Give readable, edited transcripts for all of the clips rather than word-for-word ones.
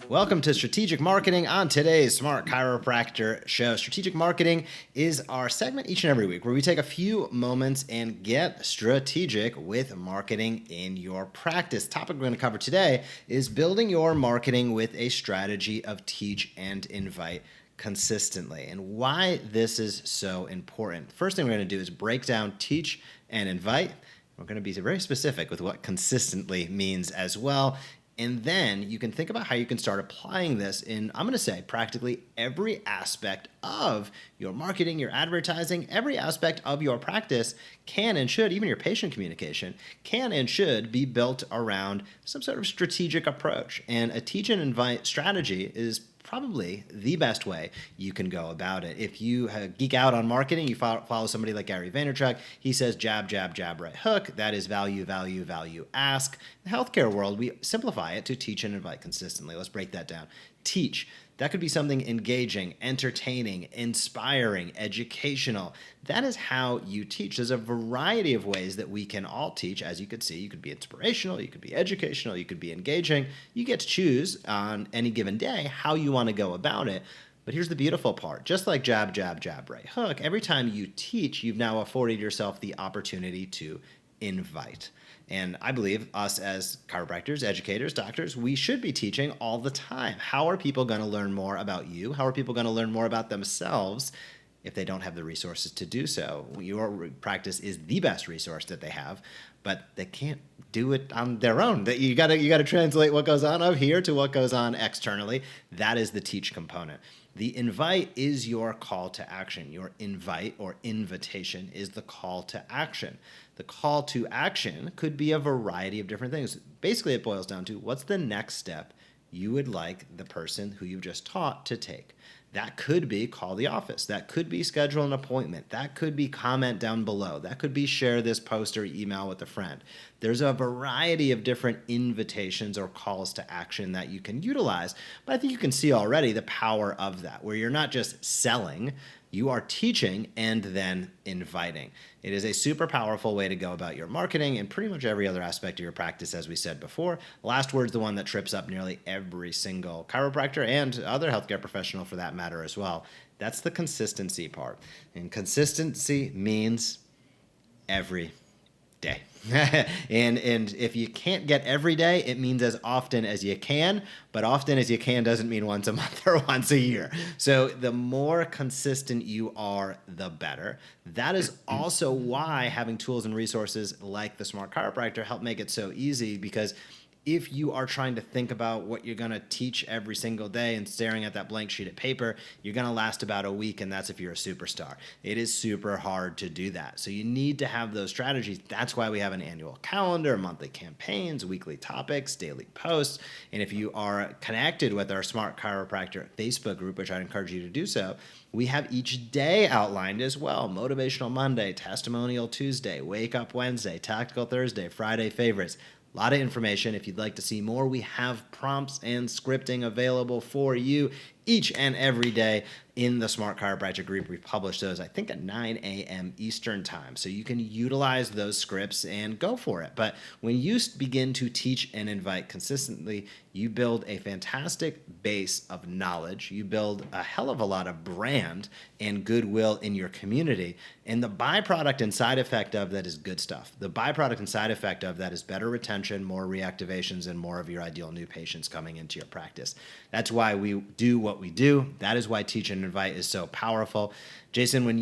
Welcome to Strategic Marketing on today's Smart Chiropractor show. Strategic Marketing is our segment each and every week where we take a few moments and get strategic with marketing in your practice. The topic we're going to cover today is building your marketing with a strategy of teach and invite consistently, and why this is so important. First thing we're going to do is break down teach and invite. We're going to be very specific with what consistently means as well. And then you can think about how you can start applying this in, I'm going to say, practically every aspect of your marketing, your advertising, every aspect of your practice can and should, even your patient communication, can and should be built around some sort of strategic approach. And a teach and invite strategy is probably the best way you can go about it. If you geek out on marketing, you follow somebody like Gary Vaynerchuk. He says jab, jab, jab, right hook. That is value, value, value, ask. In the healthcare world, we simplify it to teach and invite consistently. Let's break that down. Teach. That could be something engaging, entertaining, inspiring, educational. That is how you teach. There's a variety of ways that we can all teach. As you could see, you could be inspirational, you could be educational, you could be engaging. You get to choose on any given day how you want to go about it. But here's the beautiful part. Just like jab, jab, jab, right hook, every time you teach, you've now afforded yourself the opportunity to invite. And I believe us as chiropractors, educators, doctors, we should be teaching all the time. How are people going to learn more about you? How are people going to learn more about themselves if they don't have the resources to do so? Your practice is the best resource that they have, but they can't do it on their own. That you got to translate what goes on up here to what goes on externally. That is the teach component. The invite is your call to action. Your invite or invitation is the call to action. The call to action could be a variety of different things. Basically, it boils down to what's the next step you would like the person who you've just taught to take. That could be call the office. That could be schedule an appointment. That could be comment down below. That could be share this post or email with a friend. There's a variety of different invitations or calls to action that you can utilize. But I think you can see already the power of that, where you're not just selling, you are teaching and then inviting. It is a super powerful way to go about your marketing and pretty much every other aspect of your practice, as we said before. Last word's the one that trips up nearly every single chiropractor and other healthcare professional for that matter as well. That's the consistency part. And consistency means every day. and if you can't get every day, it means as often as you can, but often as you can doesn't mean once a month or once a year. So the more consistent you are, the better. That is also why having tools and resources like the Smart Chiropractor help make it so easy, because if you are trying to think about what you're going to teach every single day and staring at that blank sheet of paper, you're going to last about a week, and that's if you're a superstar. It is super hard to do that. So you need to have those strategies. That's why we have an annual calendar, monthly campaigns, weekly topics, daily posts. And if you are connected with our Smart Chiropractor Facebook group, which I'd encourage you to do so, we have each day outlined as well. Motivational Monday, Testimonial Tuesday, Wake Up Wednesday, Tactical Thursday, Friday Favorites. A lot of information. If you'd like to see more, we have prompts and scripting available for you each and every day in the Smart Chiropractic group. We publish those, I think, at 9 a.m. Eastern time. So you can utilize those scripts and go for it. But when you begin to teach and invite consistently, you build a fantastic base of knowledge. You build a hell of a lot of brand and goodwill in your community. And the byproduct and side effect of that is good stuff. The byproduct and side effect of that is better retention, more reactivations, and more of your ideal new patients coming into your practice. That's why we do what we do. That is why teach and invite is so powerful. Jason, when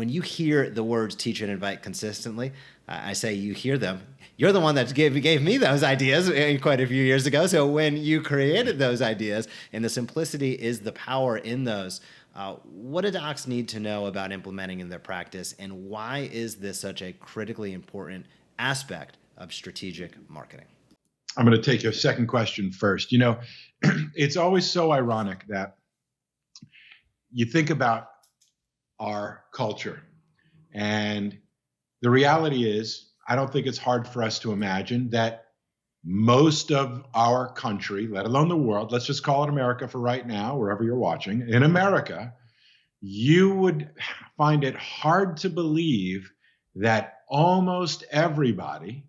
you hear the words teach and invite consistently, I say you hear them. You're the one that gave me those ideas quite a few years ago. So when you created those ideas, and the simplicity is the power in those, what do docs need to know about implementing in their practice, and why is this such a critically important aspect of strategic marketing? I'm going to take your second question first. You know, it's always so ironic that you think about our culture, and the reality is, I don't think it's hard for us to imagine that most of our country, let alone the world, let's just call it America for right now, wherever you're watching, in America, you would find it hard to believe that almost everybody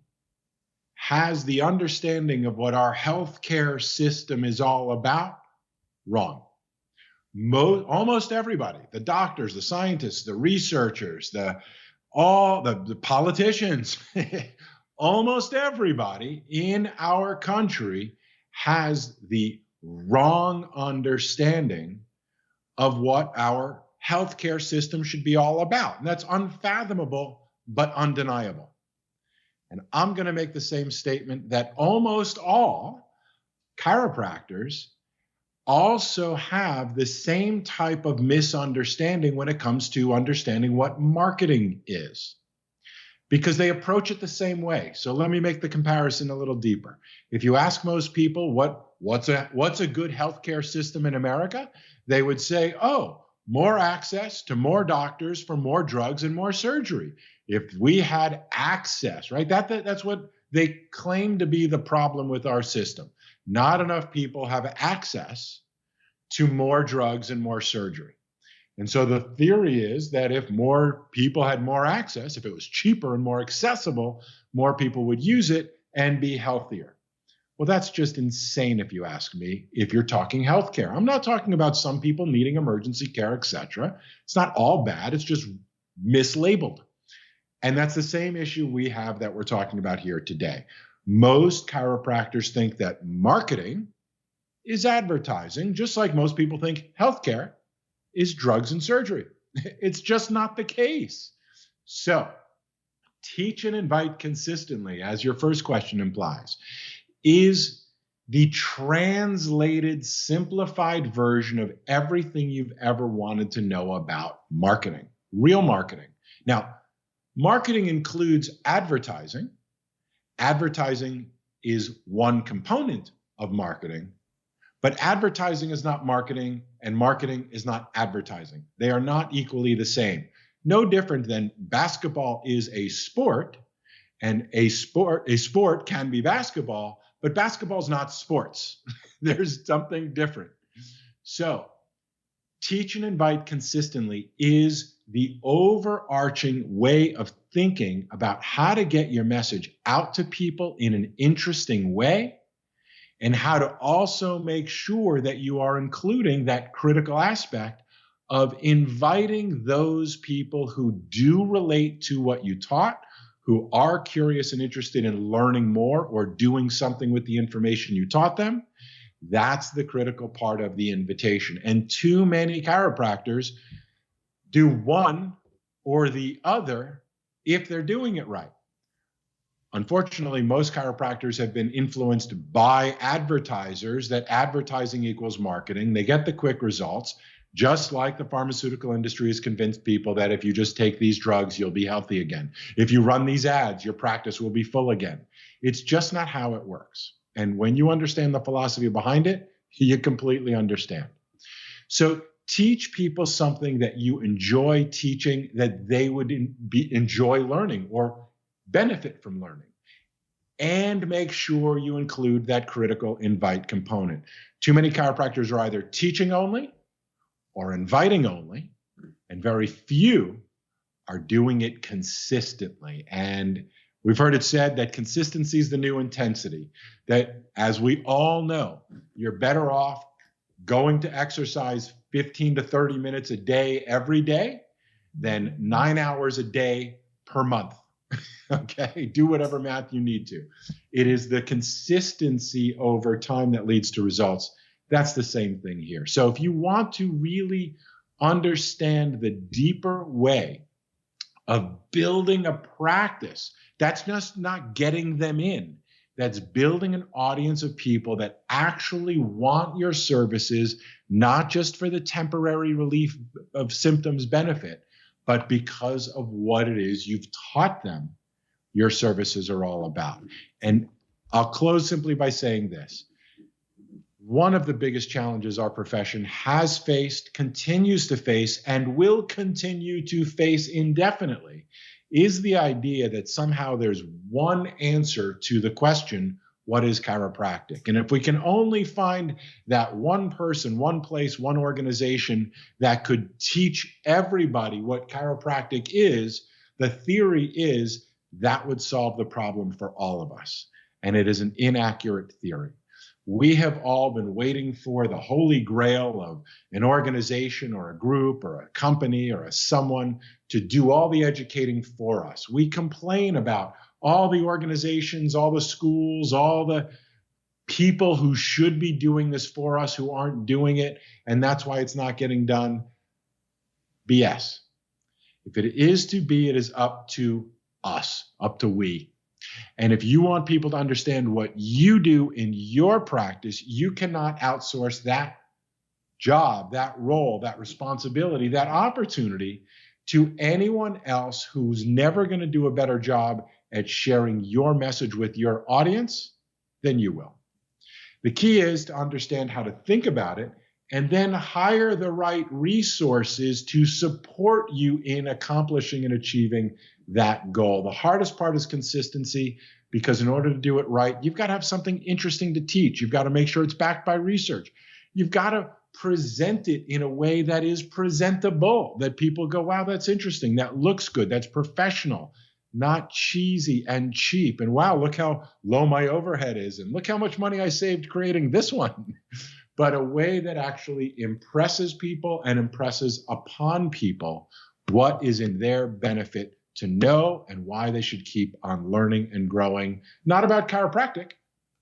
has the understanding of what our healthcare system is all about Wrong. Almost everybody, the doctors, the scientists, the researchers, the politicians, almost everybody in our country has the wrong understanding of what our healthcare system should be all about. And that's unfathomable, but undeniable. And I'm going to make the same statement that almost all chiropractors also have the same type of misunderstanding when it comes to understanding what marketing is, because they approach it the same way. So let me make the comparison a little deeper. If you ask most people what's a good healthcare system in America, they would say, oh, more access to more doctors for more drugs and more surgery. If we had access, right? That's what they claim to be the problem with our system. Not enough people have access to more drugs and more surgery. And so the theory is that if more people had more access, if it was cheaper and more accessible, more people would use it and be healthier. Well, that's just insane if you ask me, if you're talking healthcare. I'm not talking about some people needing emergency care, etc. It's not all bad. It's just mislabeled. And that's the same issue we have that we're talking about here today. Most chiropractors think that marketing is advertising, just like most people think healthcare is drugs and surgery. It's just not the case. So, teach and invite consistently, as your first question implies, is the translated, simplified version of everything you've ever wanted to know about marketing, real marketing. Now, marketing includes advertising. Advertising is one component of marketing, but advertising is not marketing, and marketing is not advertising. They are not equally the same. No different than basketball is a sport, and a sport can be basketball, but basketball is not sports. There's something different. So, teach and invite consistently is the overarching way of thinking about how to get your message out to people in an interesting way, and how to also make sure that you are including that critical aspect of inviting those people who do relate to what you taught, who are curious and interested in learning more or doing something with the information you taught them. That's the critical part of the invitation. And too many chiropractors do one or the other if they're doing it right. Unfortunately, most chiropractors have been influenced by advertisers that advertising equals marketing. They get the quick results, just like the pharmaceutical industry has convinced people that if you just take these drugs, you'll be healthy again. If you run these ads, your practice will be full again. It's just not how it works. And when you understand the philosophy behind it, you completely understand. So teach people something that you enjoy teaching, that they would enjoy learning or benefit from learning, and make sure you include that critical invite component. Too many chiropractors are either teaching only or inviting only, and very few are doing it consistently. And we've heard it said that consistency is the new intensity, that as we all know, you're better off going to exercise 15 to 30 minutes a day every day than 9 hours a day per month. Okay, do whatever math you need to. It is the consistency over time that leads to results. That's the same thing here. So if you want to really understand the deeper way of building a practice, that's just not getting them in. That's building an audience of people that actually want your services, not just for the temporary relief of symptoms benefit, but because of what it is you've taught them your services are all about. And I'll close simply by saying this. One of the biggest challenges our profession has faced, continues to face, and will continue to face indefinitely is the idea that somehow there's one answer to the question, what is chiropractic? And if we can only find that one person, one place, one organization that could teach everybody what chiropractic is, the theory is that would solve the problem for all of us. And it is an inaccurate theory. We have all been waiting for the holy grail of an organization or a group or a company or a someone to do all the educating for us. We complain about all the organizations, all the schools, all the people who should be doing this for us who aren't doing it, and that's why it's not getting done. BS. If it is to be, it is up to us, up to we. And if you want people to understand what you do in your practice, you cannot outsource that job, that role, that responsibility, that opportunity to anyone else who's never going to do a better job at sharing your message with your audience than you will. The key is to understand how to think about it and then hire the right resources to support you in accomplishing and achieving that goal. The hardest part is consistency, because in order to do it right, you've got to have something interesting to teach. You've got to make sure it's backed by research. You've got to present it in a way that is presentable, that people go, wow, that's interesting, that looks good, that's professional, not cheesy and cheap. And wow, look how low my overhead is, and look how much money I saved creating this one. But a way that actually impresses people and impresses upon people what is in their benefit to know and why they should keep on learning and growing, not about chiropractic,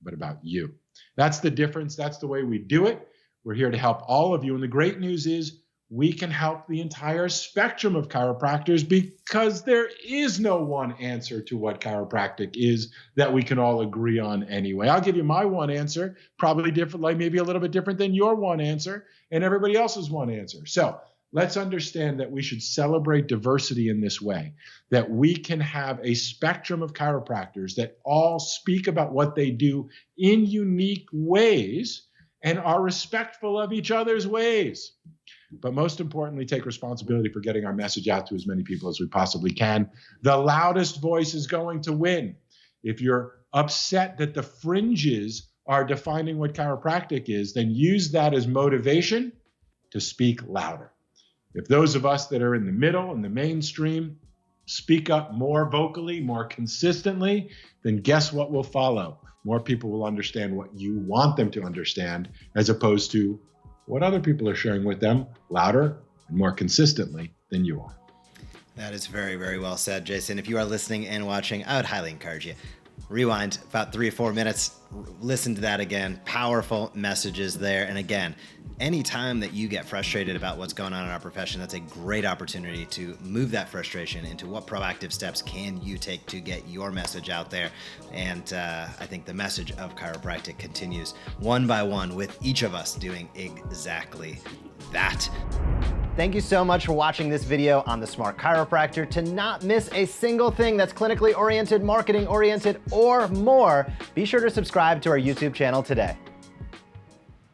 but about you. That's the difference. That's the way we do it. We're here to help all of you. And the great news is we can help the entire spectrum of chiropractors, because there is no one answer to what chiropractic is that we can all agree on anyway. I'll give you my one answer, probably different, like maybe a little bit different than your one answer and everybody else's one answer. So let's understand that we should celebrate diversity in this way, that we can have a spectrum of chiropractors that all speak about what they do in unique ways and are respectful of each other's ways. But most importantly, take responsibility for getting our message out to as many people as we possibly can. The loudest voice is going to win. If you're upset that the fringes are defining what chiropractic is, then use that as motivation to speak louder. If those of us that are in the middle and the mainstream speak up more vocally, more consistently, then guess what will follow? More people will understand what you want them to understand, as opposed to what other people are sharing with them louder and more consistently than you are. That is very, very well said, Jason. If you are listening and watching, I would highly encourage you. Rewind about 3 or 4 minutes, listen to that again. Powerful messages there. And again, anytime that you get frustrated about what's going on in our profession, that's a great opportunity to move that frustration into what proactive steps can you take to get your message out there. And I think the message of chiropractic continues one by one with each of us doing exactly that. Thank you so much for watching this video on the Smart Chiropractor. To not miss a single thing that's clinically oriented, marketing oriented, or more, be sure to subscribe to our YouTube channel today.